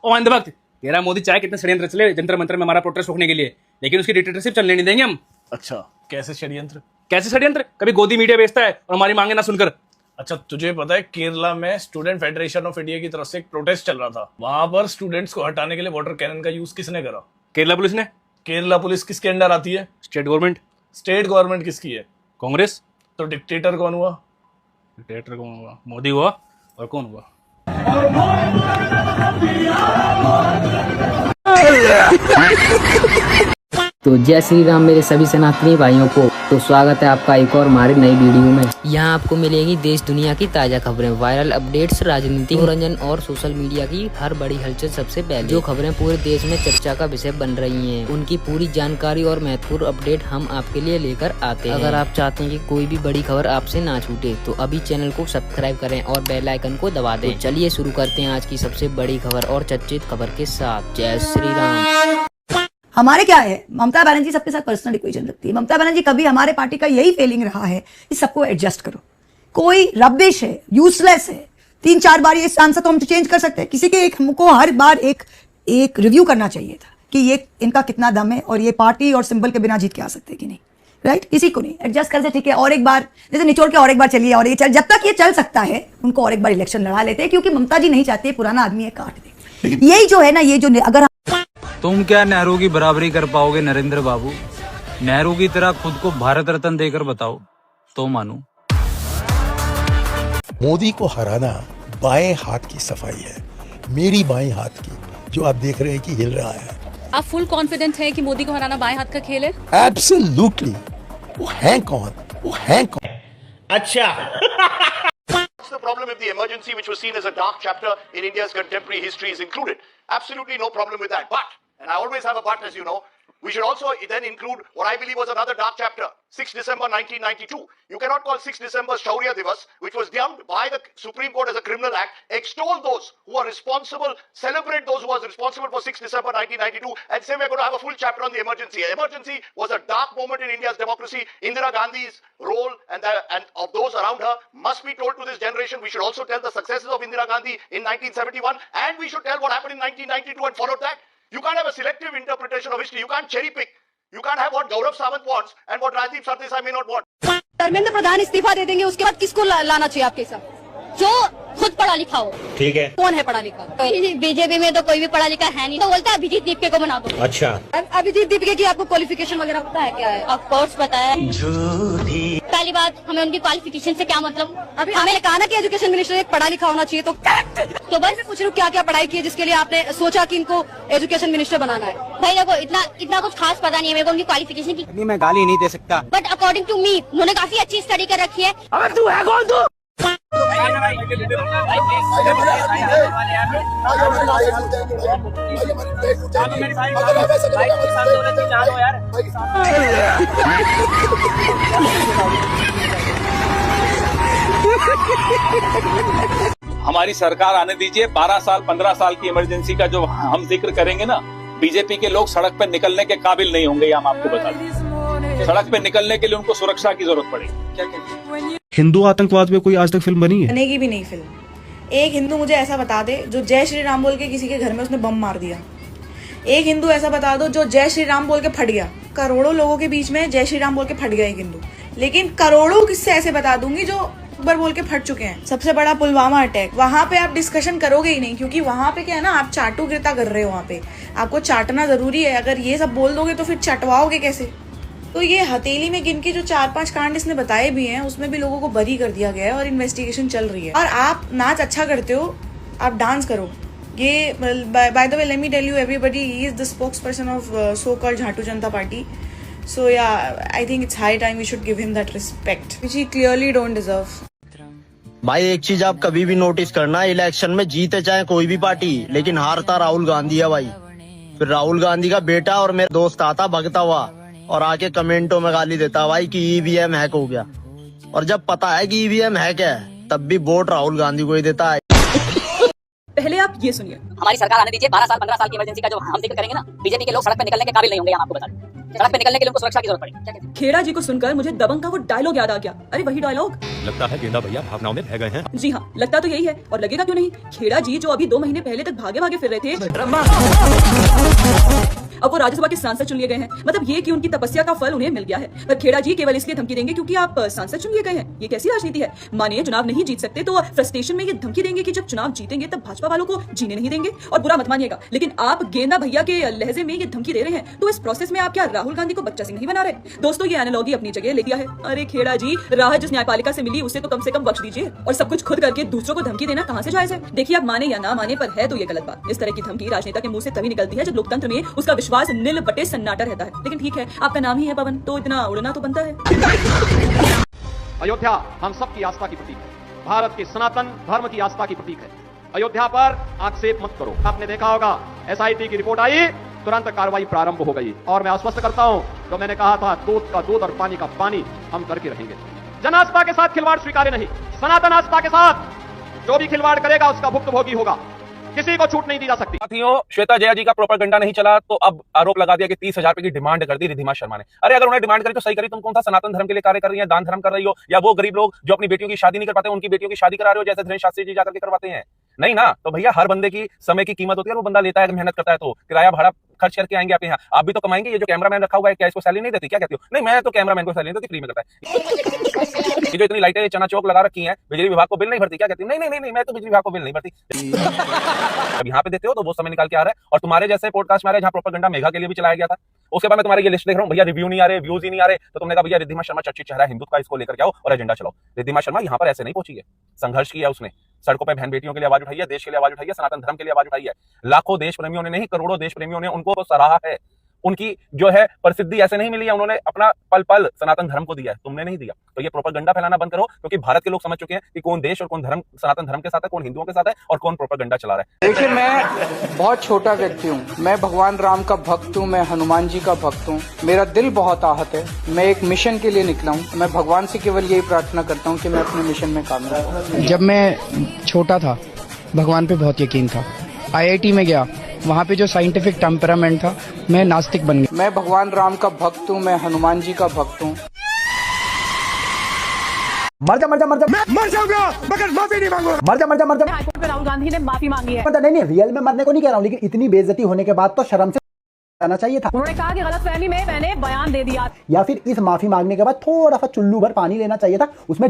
ओ अंधभक्त, तेरा मोदी चाहे कितने षड्यंत्र चले जंतर मंत्र में हमारा प्रोटेस्ट रोकने के लिए, लेकिन उसकी डिक्टेटरशिप चलने नहीं देंगे हम। अच्छा, कैसे षड्यंत्र? कैसे षड्यंत्र? कभी गोदी मीडिया बेचता है और हमारी मांगे ना सुनकर। अच्छा, तुझे पता है केरला में स्टूडेंट फेडरेशन ऑफ इंडिया की तरफ से एक प्रोटेस्ट चल रहा था। वहां पर स्टूडेंट्स को हटाने के लिए वाटर कैनन का यूज किसने करा? केरला पुलिस ने। केरला पुलिस किसके अंडर आती है? State government. स्टेट गवर्नमेंट किसकी है? कांग्रेस। तो डिक्टेटर कौन हुआ? डिक्टेटर कौन हुआ? मोदी हुआ। और कौन हुआ? तो जय श्री राम मेरे सभी सनातनी भाइयों को। तो स्वागत है आपका एक और हमारी नई वीडियो में। यहाँ आपको मिलेगी देश दुनिया की ताजा खबरें, वायरल अपडेट्स, राजनीति, मनोरंजन और सोशल मीडिया की हर बड़ी हलचल सबसे पहले। जो खबरें पूरे देश में चर्चा का विषय बन रही हैं, उनकी पूरी जानकारी और महत्वपूर्ण अपडेट हम आपके लिए लेकर आते हैं। अगर आप चाहते हैं कि कोई भी बड़ी खबर आपसे ना छूटे तो अभी चैनल को सब्सक्राइब करें और बेल आइकन को दबा दें। तो चलिए शुरू करते हैं आज की सबसे बड़ी खबर और चर्चित खबर के साथ। जय श्री राम। हमारे क्या है, ममता बनर्जी सबके साथ पर्सनल इक्वेशन रखती है। ममता बनर्जी कभी हमारे पार्टी का यही फेलिंग रहा है कि सबको एडजस्ट करो। कोई रबिश है, यूजलेस है, 3-4 बार ये सांसद तो हम चेंज कर सकते हैं। किसी के एक हमको हर बार एक रिव्यू करना चाहिए था कि ये इनका कितना दम है और ये पार्टी और सिंबल के बिना जीत के आ सकते हैं कि नहीं। राइट, किसी को नहीं एडजस्ट कर से ठीक है, और एक बार जैसे निचोड़ के और एक बार चलिए, और ये चल, जब तक ये चल सकता है उनको और एक बार इलेक्शन लड़ा लेते हैं, क्योंकि ममता जी नहीं चाहती पुराना आदमी है काट दे। यही जो है ना, ये जो अगर तुम क्या नेहरू की बराबरी कर पाओगे नरेंद्र बाबू? नेहरू की तरह खुद को भारत रत्न देकर बताओ तो मानूं। मोदी को हराना बाएं हाथ की सफाई है, मेरी बाएं हाथ की, जो आप देख रहे हैं कि हिल रहा है। आप फुल कॉन्फिडेंट हैं कि मोदी को हराना बाएं हाथ का खेल है? एब्सोल्युटली। वो हैं कौन? वो हैं कौन? अच्छा। What's the problem if the emergency which was seen as a dark chapter in India's contemporary history is included? Absolutely no problem with that. But, and I always have a but, as you know, we should also then include what I believe was another dark chapter, 6 December 1992. You cannot call 6 December Shaurya Divas, which was dubbed by the Supreme Court as a criminal act, extol those who are responsible, celebrate those who are responsible for 6 December 1992, and say we're going to have a full chapter on the emergency. Emergency was a dark moment in India's democracy. Indira Gandhi's role and of those around her must be told to this generation. We should also tell the successes of Indira Gandhi in 1971, and we should tell what happened in 1992 and follow that. You can't have a selective interpretation of history. You can't cherry pick. You can't have what Gaurav Sawant wants and what Rajdeep Sardesai may not want. Dharmendra Pradhan इस्तीफा दे देंगे, उसके बाद किसको लाना चाहिए आपके साथ? जो खुद पढ़ा लिखा हो। ठीक है। कौन है पढ़ा लिखा? बीजेपी में तो कोई भी पढ़ा लिखा है नहीं, तो बोलता है अभिजीत दीपके को बना दो। अच्छा, अभिजीत दीपके की आपको क्वालिफिकेशन वगैरह पता है क्या है? ऑफ कोर्स पता है। पहली बात, हमें उनकी क्वालिफिकेशन से क्या मतलब? अभी हमें कहा ना कि एजुकेशन मिनिस्टर एक पढ़ा लिखा होना चाहिए, तो बस मैं पूछ रही हूँ क्या क्या पढ़ाई की है जिसके लिए आपने सोचा कि इनको एजुकेशन मिनिस्टर बनाना है? भाई देखो, इतना कुछ खास पता नहीं है मेरे को उनकी क्वालिफिकेशन की। मैं गाली नहीं दे सकता, बट अकॉर्डिंग टू मी उन्होंने काफी अच्छी स्टडी कर रखी है। अबे तू है कौन? तू हमारी सरकार आने दीजिए। 12 साल 15 साल की इमरजेंसी का जो हम जिक्र करेंगे ना, बीजेपी के लोग सड़क पर निकलने के काबिल नहीं होंगे, हम आपको बता दें। सड़क पे निकलने के लिए उनको सुरक्षा की जरूरत पड़ेगी। क्या हिंदू आतंकवाद पे कोई आज तक फिल्म बनी है? बनेगी भी नहीं फिल्म। एक हिंदू मुझे ऐसा बता दे जो जय श्री राम बोल के किसी के घर में उसने बम मार दिया। एक हिंदू ऐसा बता दो जो जय श्री राम बोल के फट गया। करोड़ों लोगों के बीच में जय श्री राम बोल के फट गया एक हिंदू, लेकिन करोड़ों किससे ऐसे बता दूंगी जो अकबर बोल के फट चुके हैं। सबसे बड़ा पुलवामा अटैक, वहां पे आप डिस्कशन करोगे ही नहीं, क्योंकि वहां पे क्या है ना, आप चाटू गिरता कर रहे हो। वहां पे आपको चाटना जरूरी है। अगर ये सब बोल दोगे तो फिर चटवाओगे कैसे? तो ये हथेली में गिन के जो 4-5 कांड इसने बताए भी हैं, उसमें भी लोगों को बरी कर दिया गया है और इन्वेस्टिगेशन चल रही है। और आप नाच अच्छा करते हो, आप डांस करो। ये by the way let me tell you everybody, he is the spokesperson of so called झाटू Janata party. So yeah I think it's high time we should give him that respect which he clearly don't deserve. भाई एक चीज आप कभी भी notice करना, election में जीते चाहे कोई भी पार्टी, लेकिन हारता राहुल गांधी है भाई। फिर राहुल गांधी का बेटा और मेरा दोस्त आता भगता हुआ और आके कमेंटों में गाली देता भाई कि ईवीएम हैक हो गया, और जब पता है कि ईवीएम हैक है तब भी वोट राहुल गांधी को ही देता है। पहले आप ये सुनिए, हमारी सरकार आने दीजिए। 12 साल 15 साल की इमरजेंसी का जो हम जिक्र करेंगे ना, बीजेपी के लोग सड़क पे निकलने के काबिल नहीं होंगे, हम आपको बता दें। सड़क पे निकलने के लिए उनको सुरक्षा की जरूरत पड़ी। क्या कहते हैं? खेड़ा जी को सुनकर मुझे दबंग का वो डायलॉग याद आ गया। अरे वही डायलॉग, लगता है गेंदा भैया भावनाओं में बह गए हैं। जी हाँ, लगता तो यही है और लगेगा क्यों नहीं। खेड़ा जी जो अभी 2 महीने पहले तक भागे भागे फिर रहे थे, अब वो राज्यसभा के सांसद चुन लिए गए हैं। मतलब ये कि उनकी तपस्या का फल उन्हें मिल गया है। पर खेड़ा जी केवल इसलिए धमकी देंगे क्योंकि आप सांसद चुन लिए गए हैं। ये कैसी राजनीति है? मानिए चुनाव नहीं जीत सकते तो फ्रस्ट्रेशन में ये धमकी देंगे कि जब चुनाव जीतेंगे तब भाजपा वालों को जीने नहीं देंगे। और बुरा मत मानिएगा, लेकिन आप गेंदा भैया के लहजे में ये धमकी दे रहे हैं, तो इस प्रोसेस में आप क्या राहुल गांधी को बच्चा सिंह नहीं बना रहे? दोस्तों ये एनालॉजी अपनी जगह ले दिया है। अरे खेड़ा जी, राहत जिस न्यायपालिका से मिली उसे तो कम से कम बख्श दीजिए, और सब कुछ खुद करके दूसरों को धमकी देना कहां से जायज है? देखिए आप माने या ना माने, पर है तो ये गलत बात। इस तरह की धमकी राजनेता के मुंह से तभी निकलती है जब लोकतंत्र में उसका विश्वास नील बटे सन्नाटा रहता है। लेकिन ठीक है, आपका नाम ही है पवन, तो इतना उड़ना तो बनता है। अयोध्या हम सबकी आस्था की प्रतीक है, भारत के सनातन धर्म की आस्था की प्रतीक है। अयोध्या पर आक्षेप मत करो। आपने देखा होगा एसआईटी की रिपोर्ट आई, तुरंत कार्रवाई प्रारंभ हो गई। और मैं आश्वस्त करता हूं, जो मैंने कहा था दूध का दूध और पानी का पानी हम करके रहेंगे। जन आस्था के साथ खिलवाड़ स्वीकार्य नहीं। सनातन आस्था के साथ जो भी खिलवाड़ करेगा उसका भुक्तभोगी होगा, किसी को छूट नहीं दी जा सकती। साथियों, श्वेता जया जी का प्रोपेगेंडा नहीं चला तो अब आरोप लगा दिया कि 30,000 रुपए की डिमांड कर दी रिद्धिमा शर्मा ने। अरे अगर उन्हें डिमांड करी तो सही करी, तुम कौन सा सनातन धर्म के लिए कार्य कर रही है, दान धर्म कर रही हो, या वो गरीब लोग जो अपनी बेटियों की शादी नहीं कर पाते उनकी बेटियों की शादी करा रहे हो, जैसे धीरेन्द्र शास्त्री जी जाकर के करवाते हैं? नहीं ना। तो भैया हर बंदे की समय की कीमत होती है, वो बंदा लेता है, मेहनत करता है, तो किराया भाड़ा खर्च करके आएंगे आपके यहाँ, आप भी तो कमाएंगे। ये जो कैमरामैन रखा हुआ है क्या इसको सैलरी नहीं देती? क्या कहती हो? नहीं, मैं तो कैमरामैन को सैलरी नहीं देती, फ्री में करता है। ये जो इतनी लाइटें चना चौक लगा रखी हैं, बिजली विभाग को बिल नहीं भरती? क्या कहती हो? नहीं, मैं तो बिजली विभाग को बिल नहीं भरती। अब यहाँ पे देते हो तो वो समय निकाल के आ रहा है। और तुम्हारे जैसे पॉडकास्ट में आ रहे जहाँ प्रोपेगेंडा मेघा के लिए भी चलाया गया था, उसके बाद मैं तुम्हारी ये लिस्ट देख रहा हूँ, भैया रिव्यू नहीं आ रहे, व्यूज ही नहीं आ रहे, तो तुमने कहा भैया रिद्धिमा शर्मा चर्चित चेहरा हिंदुत्व का, इसको लेकर के आओ और एजेंडा चलाओ। रिद्धिमा शर्मा यहाँ पर ऐसे नहीं पहुंची है, संघर्ष किया उसने, सड़कों पर बहन बेटियों के लिए आवाज उठाई है, देश के लिए आवाज उठाई है, सनातन धर्म के लिए आवाज उठाई है। लाखों देश प्रेमियों ने नहीं, करोड़ों देश प्रेमियों ने उनको सराहा है। उनकी जो है प्रसिद्धि ऐसे नहीं मिली है, उन्होंने अपना पल पल सनातन धर्म को दिया है, तुमने नहीं दिया। तो ये प्रोपेगेंडा फैलाना बंद करो, क्योंकि भारत के लोग समझ चुके हैं कि कौन देश और कौन धर्म सनातन धर्म के साथ है, कौन हिंदुओं के साथ है और कौन प्रोपेगेंडा चला रहा है। देखिए, मैं बहुत छोटा व्यक्ति हूँ, मैं भगवान राम का भक्त हूँ, मैं हनुमान जी का भक्त हूँ, मेरा दिल बहुत आहत है, मैं एक मिशन के लिए निकला हूँ। मैं भगवान से केवल यही प्रार्थना करता हूँ कि मैं अपने मिशन में कामयाब हूँ। जब मैं छोटा था भगवान पे बहुत यकीन था, IIT में गया, वहाँ पे जो साइंटिफिक टेम्परामेंट था, मैं नास्तिक बन गया। मैं भगवान राम का भक्त हूँ, मैं हनुमान जी का भक्त हूँ। मर जाऊंगा मगर माफी नहीं मांगूंगा। मर जा। हाईकोर्ट में राहुल गांधी ने माफी मांगी है। नहीं, रियल में मरने को नहीं कह रहा हूँ, लेकिन इतनी बेइज्जती होने के बाद तो शर्म से आना चाहिए था। उन्होंने कहा कि गलतफहमी में मैंने बयान दे दिया, या फिर इस माफी मांगने के बाद थोड़ा सा चुल्लू भर पानी लेना चाहिए था। उसमें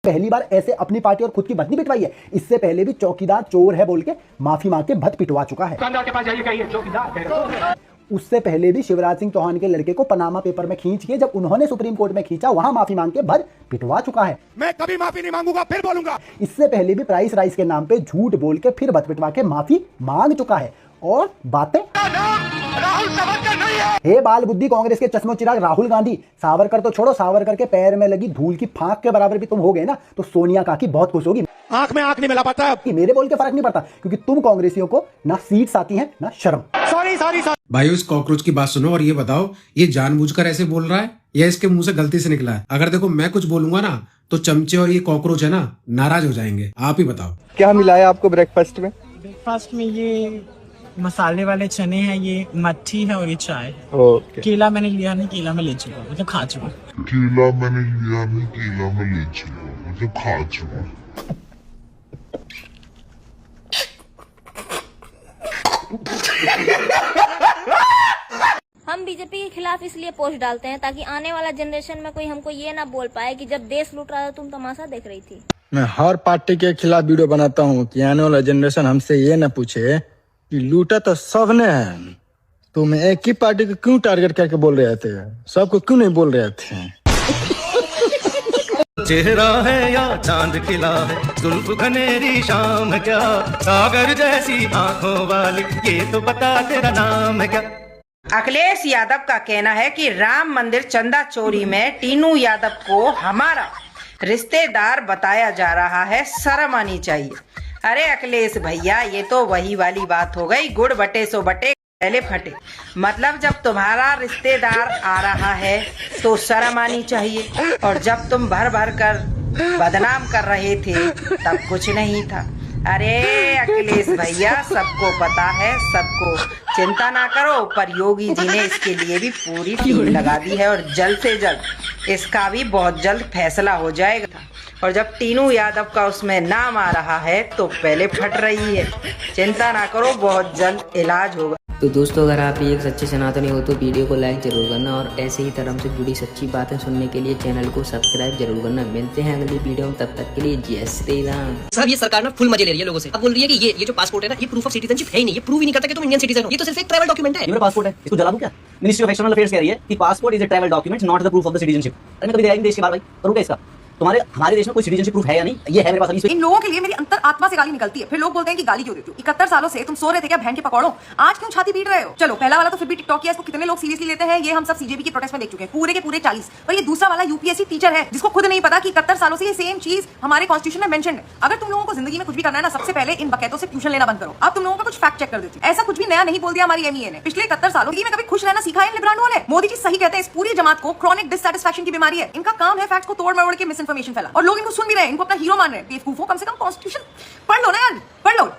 पहली बार ऐसे अपनी पार्टी और खुद की भत नहीं पिटवाई है, इससे पहले भी चौकीदार चोर है बोल के माफी मांग के भत पिटवा चुका है। के पास जाइए, कहिए चौकीदार। उससे पहले भी शिवराज सिंह चौहान के लड़के को पनामा पेपर में खींच के जब उन्होंने सुप्रीम कोर्ट में खींचा, वहां माफी मांग के भत पिटवा चुका है। मैं कभी माफी नहीं मांगूंगा, फिर बोलूंगा। इससे पहले भी प्राइस राइस के नाम पे झूठ बोल के फिर भत पिटवा के माफी मांग चुका है। और बातें राहुल सावरकर नहीं है। हे बाल बुद्धि कांग्रेस के चश्मो चिराग राहुल गांधी, सावरकर तो छोड़ो, सावरकर के पैर में लगी धूल की फांक के बराबर भी तुम हो गए ना, तो सोनिया काकी बहुत खुश होगी। आंख में आंख नहीं मिला पाता, मेरे बोल के फर्क नहीं पड़ता, क्योंकि तुम कांग्रेसियों को ना सीट्स आती हैं ना शर्म। सॉरी। भाई उस कॉकरोच की बात सुनो और ये बताओ, ये जानबूझकर ऐसे बोल रहा है या इसके मुंह से गलती से निकला है? अगर देखो मैं कुछ बोलूंगा ना तो चमचे और ये कॉकरोच है ना नाराज हो जाएंगे। आप ही बताओ क्या मिला है आपको ब्रेकफास्ट में? ब्रेकफास्ट में ये मसाले वाले चने हैं, ये मट्ठी है और ये चाय। ओके। केला मैंने लिया नहीं, केला मैं ले चुका, मतलब खा चुका। केला मैंने लिया नहीं, केला मैं ले चुका, मतलब खा चुका। हम बीजेपी के खिलाफ इसलिए पोस्ट डालते हैं ताकि आने वाला जनरेशन में कोई हमको ये ना बोल पाए कि जब देश लूट रहा था तुम तमाशा देख रही थी। मैं हर पार्टी के खिलाफ वीडियो बनाता हूँ कि आने वाला जनरेशन हमसे ये ना पूछे कि लूटा तो सबने है, तो मैं एक ही पार्टी को क्यों टारगेट करके बोल रहे थे, सबको क्यों नहीं बोल रहे थे। चेहरा है या चांद खिला है, जुल्फ घनेरी शाम क्या, सागर जैसी आंखों वाली, ये तो बता तेरा नाम है क्या। अखिलेश यादव का कहना है कि राम मंदिर चंदा चोरी में टीनू यादव को हमारा रिश्तेदार बताया जा रहा है, शर्म आनी चाहिए। अरे अखिलेश भैया, ये तो वही वाली बात हो गई, गुड़ बटे सो बटे पहले फटे। मतलब जब तुम्हारा रिश्तेदार आ रहा है तो शर्म आनी चाहिए, और जब तुम भर भर कर बदनाम कर रहे थे तब कुछ नहीं था। अरे अखिलेश भैया, सबको पता है, सबको, चिंता ना करो। पर योगी जी ने इसके लिए भी पूरी टीम लगा दी है और जल्द से जल्द इसका भी बहुत जल्द फैसला हो जाएगा। और जब टीनू यादव का उसमें नाम आ रहा है तो पहले फट रही है। चिंता ना करो, बहुत जल्द इलाज होगा। तो दोस्तों, अगर आप भी एक सच्चे सनातनी हो तो वीडियो को लाइक जरूर करना और ऐसे ही धर्म से जुड़ी सच्ची बातें सुनने के लिए चैनल को सब्सक्राइब जरूर करना। मिलते हैं अगली वीडियो में, तब तक के लिए जय श्री राम। साहब, ये सरकार ना फुल मजे ले रही है लोगों से। अब बोल रही है कि ये जो पासपोर्ट है ना, ये प्रूफ ऑफ सिटीजनशिप है ही नहीं, ये प्रूव ही नहीं करता कि तुम इंडियन सिटीजन हो। ये तो सिर्फ एक ट्रैवल डॉक्यूमेंट है। मेरा पासपोर्ट है, इसको जला दूं क्या? मिनिस्ट्री ऑफ एक्सटर्नल अफेयर्स कह रही है कि passport is a travel document, not the proof of the citizenship. अरे मैं कभी गया नहीं देश के बाहर, भाई करूँ क्या इसका? हमारे देश में कोई सिटीजनशिप प्रूफ है या नहीं? ये है मेरे पास अभी। इन लोगों के लिए मेरी अंतर आत्मा से गाली निकलती है। फिर लोग बोलते हैं कि गाली क्यों देते हो? 71 सालों से तुम सो रहे थे क्या बहन के पकौड़ों? आज क्यों छाती पीट रहे हो? चलो, पहला वाला तो फिर भी टिकटॉक किया, इसको कितने लोग सीरियसली लेते हैं ये हम सब सीजेपी के प्रोटेस्ट में देख चुके हैं, पूरे के पूरे 40। पर ये दूसरा वाला यूपीएससी टीचर है जिसको खुद नहीं पता कि 71 सालों से ये सेम चीज हमारे कॉन्स्टिट्यूशन में मेंशन है। अगर तुम लोगों को जिंदगी में कुछ भी करना है ना, सबसे पहले इन बकैतों से ट्यूशन लेना बंद करो। अब तुम लोगों का कुछ फैक्ट चेक कर देती हूं। ऐसा कुछ भी नया नहीं बोल दिया हमारी एमईए ने। पिछले 71 सालों में कभी खुश रहना सीखा है इन लिबरानों ने? मोदी जी सही कहते हैं, इस पूरी जमात को क्रॉनिक डिससैटिस्फैक्शन की बीमारी है। इनका काम है फैक्ट्स को तोड़ मरोड़ के मिस इन्फॉर्मेशन फैला, और लोग इनको सुन भी रहे हैं, इनको अपना हीरो मान रहे हैं। बेवकूफों, कम से कम कॉन्स्टिट्यूशन पढ़ लो ना यार, पढ़ लो।